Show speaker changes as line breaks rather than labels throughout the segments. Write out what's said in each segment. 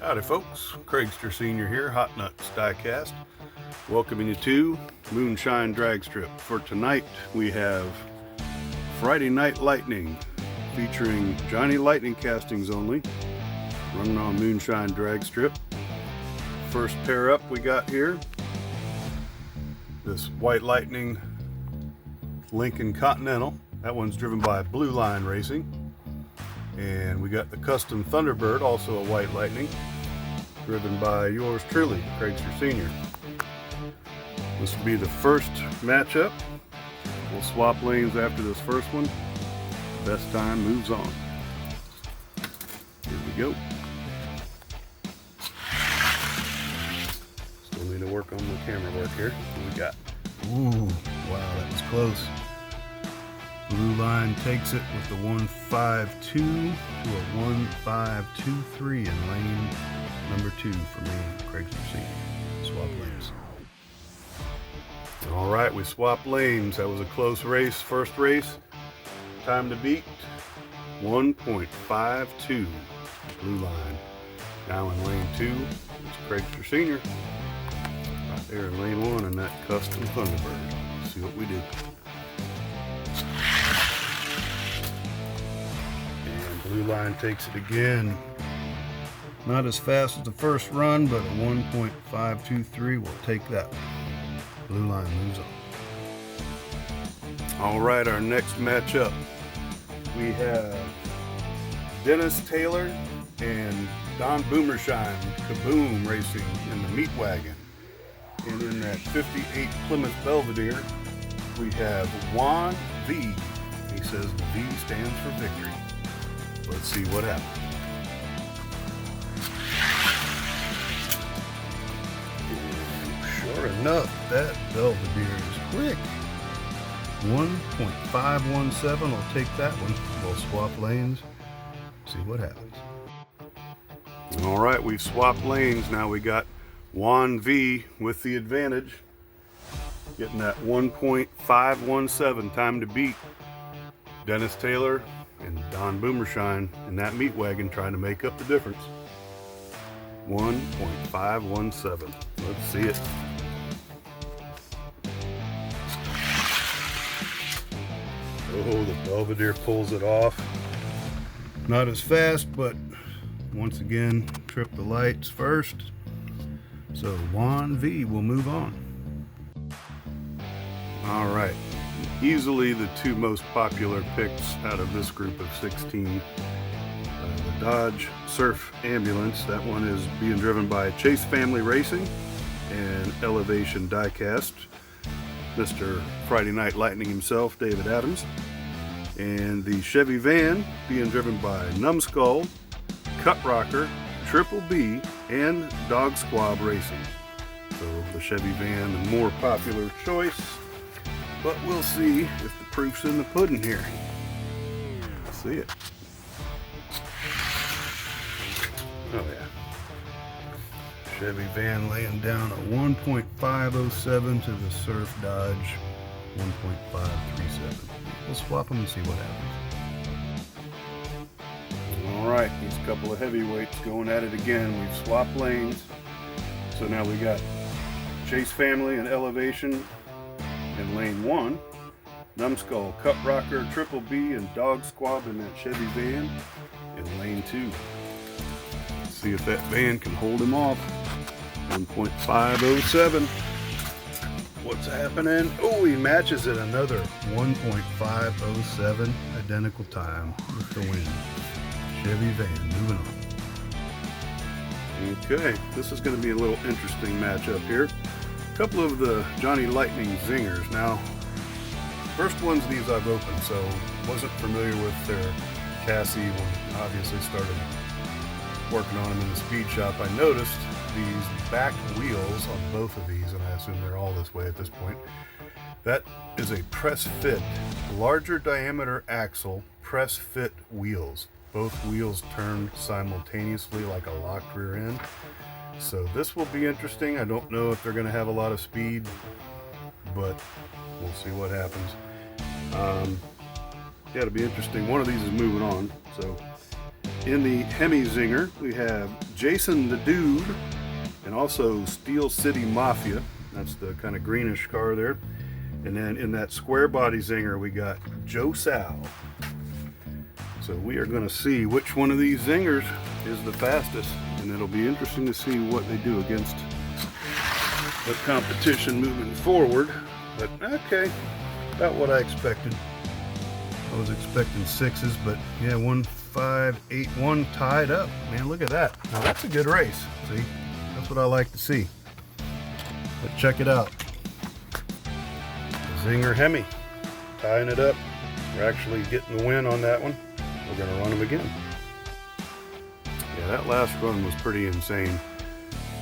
Howdy folks, Craigster Sr. here, Hot Nuts Diecast, welcoming you to Moonshine Drag Strip. For tonight we have Friday Night Lightning featuring Johnny Lightning castings only, running on Moonshine Drag Strip. First pair up we got here, this White Lightning Lincoln Continental. That one's driven by Blue Line Racing. And we got the custom Thunderbird, also a White Lightning, driven by yours truly, Craigster Sr. This will be the first matchup. We'll swap lanes after this first one. Best time moves on. Here we go. Still need to work on the camera work here. What we got? Ooh, wow, that was close. Blue Line takes it with the 152 to a 1523 in lane number 2 for me, Craigster Sr. Swap lanes. All right, we swapped lanes. That was a close race, first race. Time to beat 1.52. Blue Line. Now in lane 2, it's Craigster Sr. Right there in lane 1 in that custom Thunderbird. Let's see what we do. Blue Line takes it again. Not as fast as the first run, but a 1.523 will take that one. Blue Line moves on. All right, our next matchup. We have Dennis Taylor and Don Boomershine Kaboom Racing in the Meat Wagon. And in that 58 Plymouth Belvedere, we have Juan V. He says the V stands for victory. Let's see what happens. Sure enough, that Belvedere is quick. 1.517, I'll take that one. We'll swap lanes, see what happens. All right, we've swapped lanes. Now we got Juan V with the advantage. Getting that 1.517 time to beat Dennis Taylor and Don Boomershine in that meat wagon, trying to make up the difference. 1.517. Let's see it. Oh, the Belvedere pulls it off. Not as fast, but once again, trip the lights first. So Juan V will move on. All right. Easily the two most popular picks out of this group of 16. The Dodge Surf Ambulance, that one is being driven by Chase Family Racing and Elevation Diecast, Mr. Friday Night Lightning himself, David Adams. And the Chevy Van being driven by Numbskull, Cut Rocker, Triple B, and Dog Squab Racing. So the Chevy Van, the more popular choice. But we'll see if the proof's in the pudding here. Let's see it. Oh yeah. Chevy Van laying down a 1.507 to the Surf Dodge 1.537. We'll swap them and see what happens. All right, these couple of heavyweights going at it again. We've swapped lanes. So now we got Chase Family and Elevation in lane 1, Numbskull, Cut Rocker, Triple B, and Dog Squab in that Chevy Van in lane 2. Let's see if that van can hold him off. 1.507. What's happening? Oh, he matches it another 1.507. Identical time with the win. Chevy Van moving on. Okay, this is going to be a little interesting matchup here. A couple of the Johnny Lightning zingers. Now, first ones of these I've opened, so wasn't familiar with their chassis when obviously started working on them in the speed shop. I noticed these back wheels on both of these, and I assume they're all this way at this point. That is a press fit, larger diameter axle, press fit wheels. Both wheels turn simultaneously like a locked rear end. So this will be interesting. I don't know if they're going to have a lot of speed, but we'll see what happens. Yeah, it'll be interesting. One of these is moving on. So in the Hemi Zinger, we have Jason the Dude and also Steel City Mafia. That's the kind of greenish car there. And then in that square body Zinger, we got Joe Sal. So we are going to see which one of these Zingers is the fastest, and it'll be interesting to see what they do against the competition moving forward. But okay, about what I expected. I was expecting 6s, but yeah, 1-5-8-1 tied up. Man, look at that. Now that's a good race. See, that's what I like to see. But check it out. Zinger Hemi, tying it up. We're actually getting the win on that one. We're going to run them again. Yeah, that last run was pretty insane.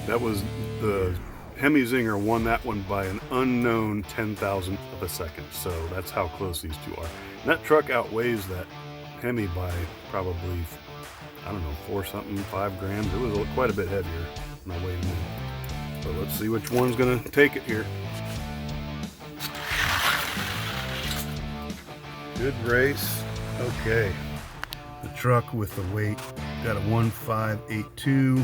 That was the Hemi Zinger won that one by an unknown 10,000th of a second. So that's how close these two are. And that truck outweighs that Hemi by probably, I don't know, 5 grams. It was quite a bit heavier than I weighed them in. So let's see which one's going to take it here. Good race. Okay. The truck with the weight got a 1.582 to a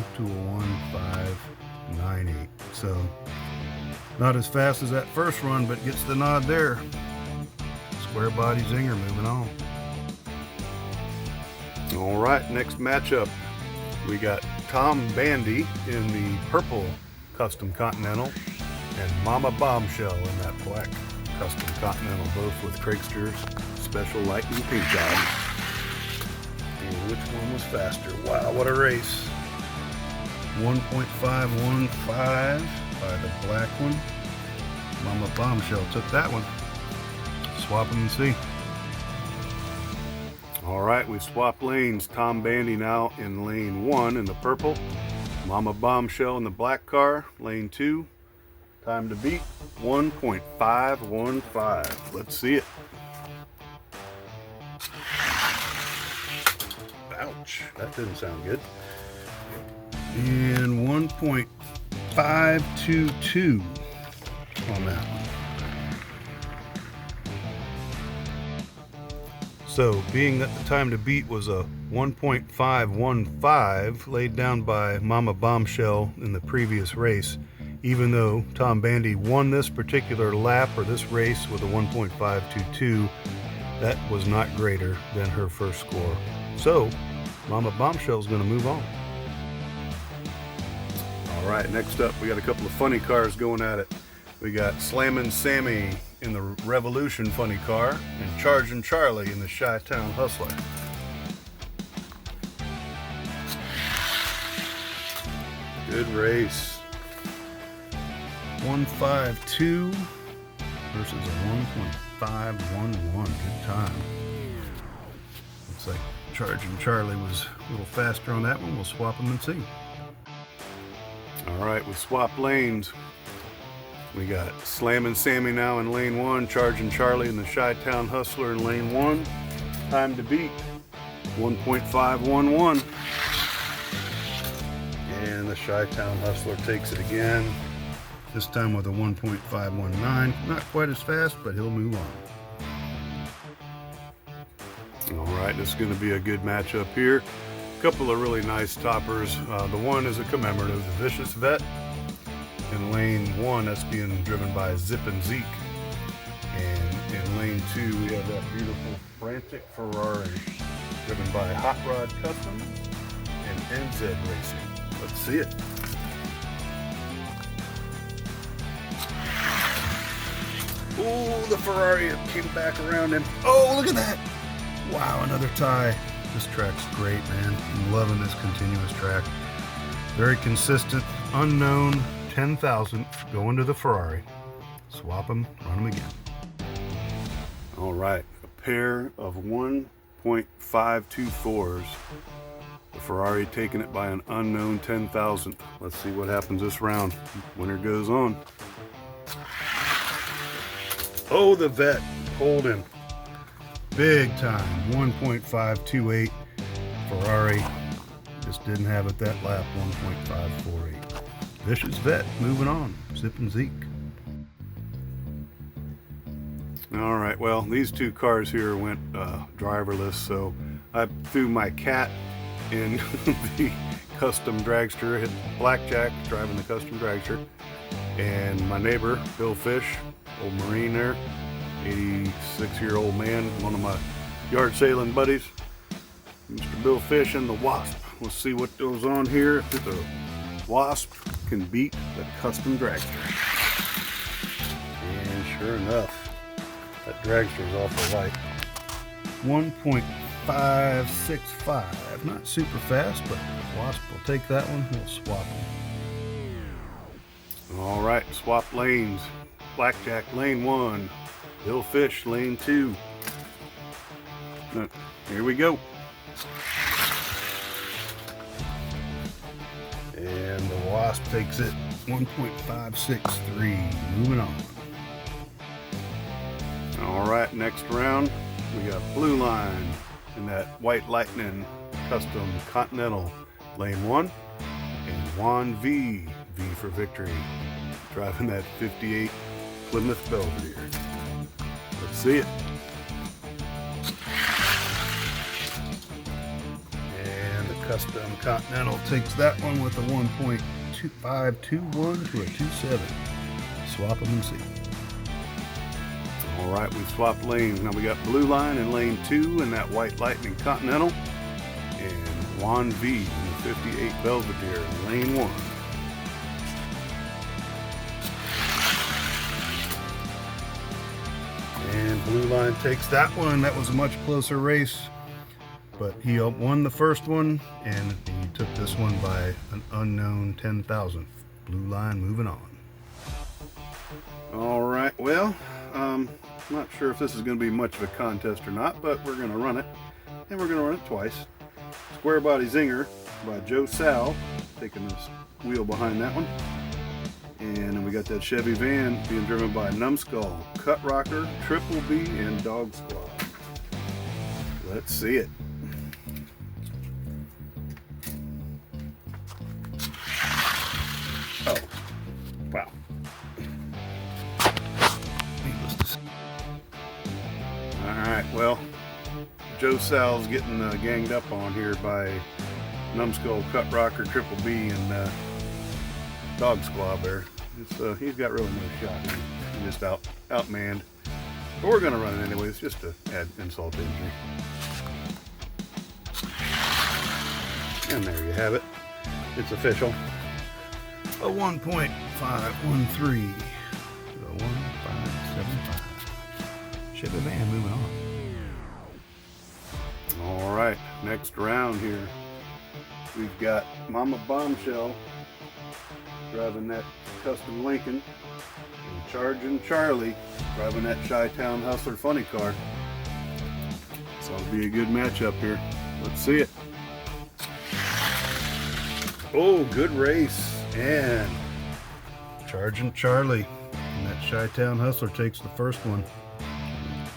1.598. So not as fast as that first run, but gets the nod there. Square body Zinger moving on. All right, next matchup. We got Tom Bandy in the purple Custom Continental and Mama Bombshell in that black Custom Continental, both with Craigster's Special Lightning paint job. And which one was faster? Wow, what a race. 1.515 by the black one. Mama Bombshell took that one. Swap them and see. All right, we swapped lanes. Tom Bandy now in lane 1 in the purple. Mama Bombshell in the black car, lane 2. Time to beat 1.515. Let's see it. Ouch, that didn't sound good. And 1.522 on that one. So, being that the time to beat was a 1.515 laid down by Mama Bombshell in the previous race, even though Tom Bandy won this particular lap or this race with a 1.522, that was not greater than her first score. So, Mama Bombshell is going to move on. All right, next up, we got a couple of funny cars going at it. We got Slammin' Sammy in the Revolution funny car and Chargin' Charlie in the Chi-Town Hustler. Good race. 152 versus a 1.511. Good time. Looks like Chargin' Charlie was a little faster on that one. We'll swap them and see. All right, we swapped lanes. We got Slammin' Sammy now in lane 1, Chargin' Charlie in the Chi-Town Hustler in lane 1. Time to beat 1.511. And the Chi-Town Hustler takes it again. This time with a 1.519. Not quite as fast, but he'll move on. All right, this is going to be a good matchup here. A couple of really nice toppers. The one is a commemorative, the Vicious Vet. In lane 1, that's being driven by Zip and Zeke. And in lane 2, we have that beautiful Frantic Ferrari driven by Hot Rod Custom and NZ Racing. Let's see it. Oh, the Ferrari came back around and oh, look at that. Wow, another tie. This track's great, man. I'm loving this continuous track. Very consistent, unknown, 10,000 going to the Ferrari. Swap them, run them again. All right, a pair of 1.524s. The Ferrari taking it by an unknown 10,000th. Let's see what happens this round. Winner goes on. Oh, the vet holding big time. 1.528 Ferrari. Just didn't have it that lap. 1.548. Vicious vet moving on. Zip and Zeke. All right, well, these two cars here went driverless, so I threw my cat in the custom dragster. I had Blackjack driving the custom dragster, and my neighbor, Bill Fish, old Marine there, 86-year-old man, one of my yard sailing buddies, Mr. Bill Fish and the Wasp. Let's see what goes on here. If the Wasp can beat the custom dragster. And sure enough, that dragster's awful light. 1.565. Not super fast, but Wasp will take that one. We'll swap them. All right, swap lanes. Blackjack lane 1. Bill Fish lane 2. Here we go. And the Wasp takes it. 1.563. Moving on. All right, next round, we got Blue Line in that White Lightning Custom Continental lane 1, and Juan V for victory, driving that 58 Plymouth Belvedere. Let's see it. And the Custom Continental takes that one with a 1.2521 to a 27. Swap them and see. All right, we swapped lanes. Now we got Blue Line in lane 2 in that White Lightning Continental, and Juan V in the 58 Belvedere in lane 1. And Blue Line takes that one. That was a much closer race, but he won the first one, and he took this one by an unknown 10,000th. Blue Line moving on. All right, well, not sure if this is going to be much of a contest or not, but we're going to run it, and we're going to run it twice. Square Body Zinger by Joe Sal, taking this wheel behind that one. And then we got that Chevy van being driven by Numbskull, Cut Rocker, Triple B, and Dog Squad. Let's see it. Oh, wow. Alright, well, Joe Sal's getting ganged up on here by Numbskull, Cut Rocker, Triple B, and Dog Squad there. He's got really no shot. He's just outmanned. But we're going to run it anyways, just to add insult to injury. And there you have it. It's official. A 1.513 to a 1.575. Chevy van moving on. All right, next round here. We've got Mama Bombshell driving that custom Lincoln, and Charging Charlie driving that Chi-Town Hustler funny car. So it'll be a good matchup here. Let's see it. Oh, good race. And Charging Charlie and that Chi-Town Hustler takes the first one.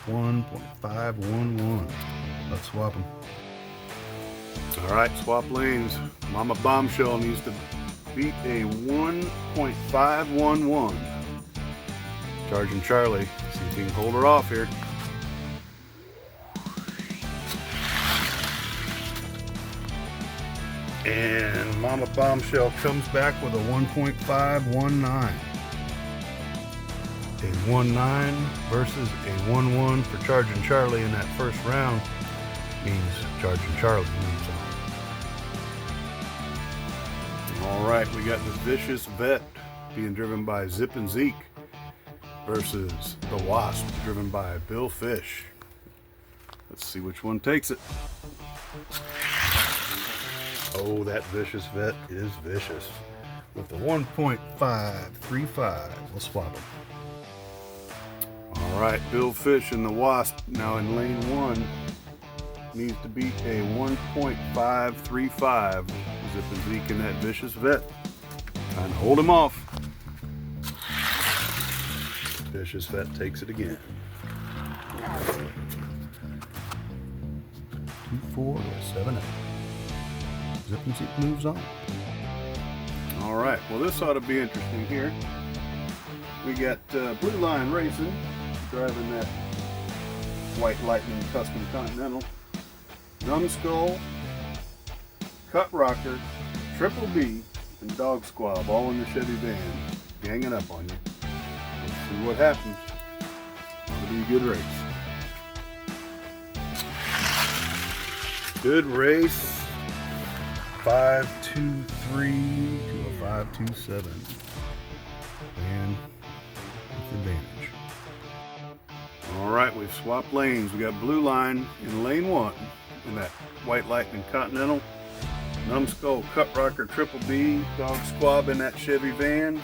1.511. Let's swap them. All right, swap lanes. Mama Bombshell needs to beat a 1.511. Charging Charlie. See if he can hold her off here. And Mama Bombshell comes back with a 1.519. A 1.9 versus a 1.1 for Charging Charlie in that first round means Charging Charlie moves on. All right, we got the Vicious Vet being driven by Zip and Zeke versus the Wasp driven by Bill Fish. Let's see which one takes it. Oh, that Vicious Vet is vicious. With the 1.535, we'll swap them. All All right, Bill Fish and the Wasp now in lane 1 needs to beat a 1.535. Zip and Zeke in that Vicious Vet. Trying to hold him off. Vicious Vet takes it again. 2-4 to 7-8. Zip and Zeke moves on. All right, well this ought to be interesting here. We got Blue Line Racing driving that White Lightning Custom Continental. Numbskull, Cut Rocker, Triple B, and Dog Squab all in the Chevy van, ganging up on you. Let's see what happens. It'll be a good race. Good race. 5.23 to a 5.27. And with advantage. All right, we've swapped lanes. We got Blue Line in lane 1 in that White Lightning Continental. Numbskull, Cut Rocker, Triple B, Dog Squab in that Chevy van.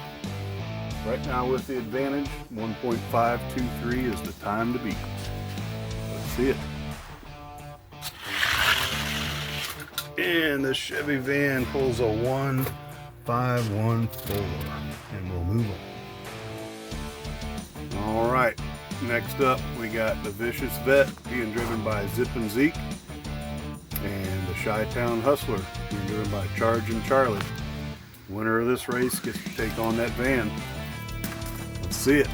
Right now with the advantage, 1.523 is the time to beat. Let's see it. And the Chevy van pulls a 1.514, and we'll move on. All right, next up we got the Vicious Vet being driven by Zip and Zeke, and the Chi-Town Hustler being driven by Charge and Charlie. Winner of this race gets to take on that van. Let's see it.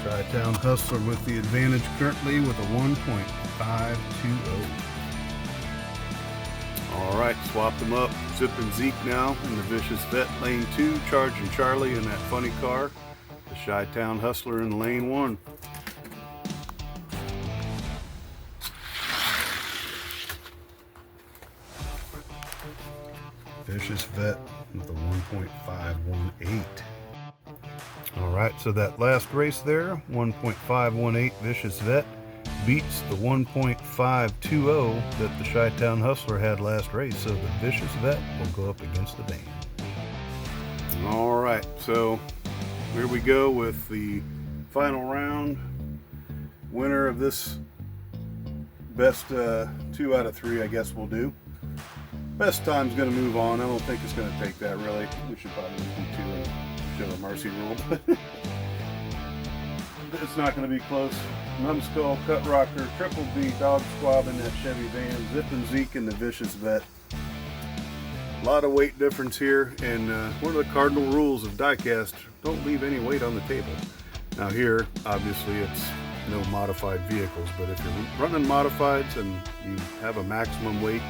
Chi-Town Hustler with the advantage currently with a 1.520. All right, swap them up. Zip and Zeke now in the Vicious Vet lane 2. Charge and Charlie in that funny car. The Chi-Town Hustler in lane 1. Vicious Vet with a 1.518. All right, so that last race there, 1.518 Vicious Vet beats the 1.520 that the Chi-Town Hustler had last race. So the Vicious Vet will go up against the van. All right, so here we go with the final round. Winner of this best 2 out of 3, I guess we'll do. Best time's going to move on. I don't think it's going to take that really. We should probably do 2 and show a mercy rule, but it's not going to be close. Numbskull, Cut Rocker, Triple B, Dog Squab in that Chevy van, Zip and Zeke in the Vicious Vet. A lot of weight difference here, and one of the cardinal rules of diecast, don't leave any weight on the table. Now here, obviously it's no modified vehicles, but if you're running modifieds and you have a maximum weight,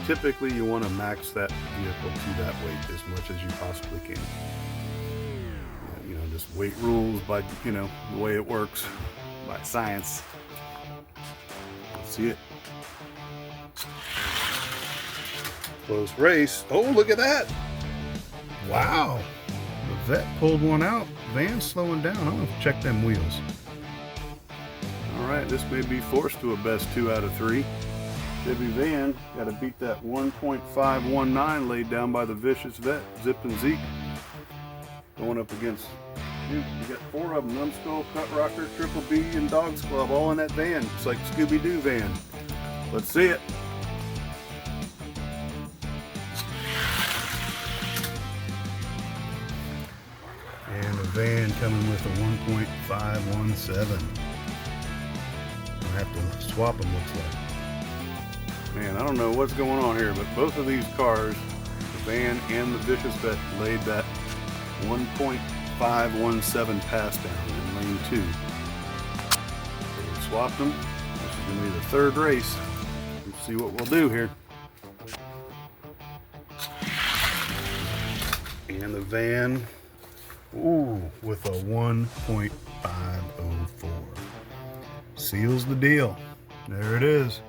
typically you want to max that vehicle to that weight as much as you possibly can. You know, just weight rules by, you know, the way it works by science. Let's see it. Close race. Oh, look at that. Wow. The Vet pulled one out. Van's slowing down. I'm going to check them wheels. All right, this may be forced to a best 2 out of 3. Chevy van got to beat that 1.519 laid down by the Vicious Vet. Zip and Zeke going up against, dude, you got 4 of them. Numbskull, Cut Rocker, Triple B, and Dog Squab all in that van. It's like Scooby-Doo van. Let's see it. And the van coming with a 1.517. I'll have to swap them, looks like. Man, I don't know what's going on here, but both of these cars, the van and the Vicious Vet, laid that 1.517 pass down in lane 2. So we swapped them. This is going to be the 3rd race. Let's see what we'll do here. And the van, ooh, with a 1.504. Seals the deal. There it is.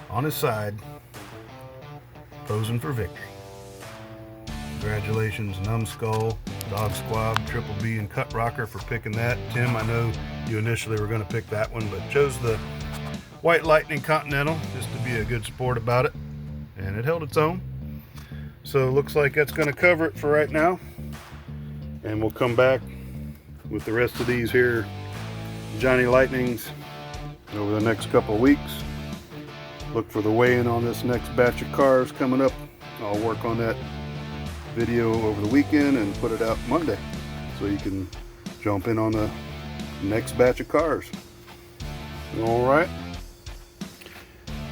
On his side, posing for victory. Congratulations, Numbskull, Dog Squab, Triple B, and Cut Rocker for picking that. Tim, I know you initially were going to pick that one, but chose the White Lightning Continental just to be a good sport about it, and it held its own. So it looks like that's going to cover it for right now, and we'll come back with the rest of these here Johnny Lightnings over the next couple of weeks. Look for the weigh-in on this next batch of cars coming up. I'll work on that video over the weekend and put it out Monday, so you can jump in on the next batch of cars. All right,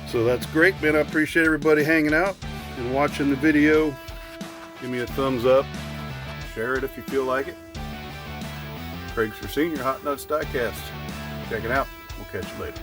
so that's great, man. I appreciate everybody hanging out and watching the video. Give me a thumbs up, share it if you feel like it. Craig Senior Hot Nuts Diecast. Check it out. We'll catch you later.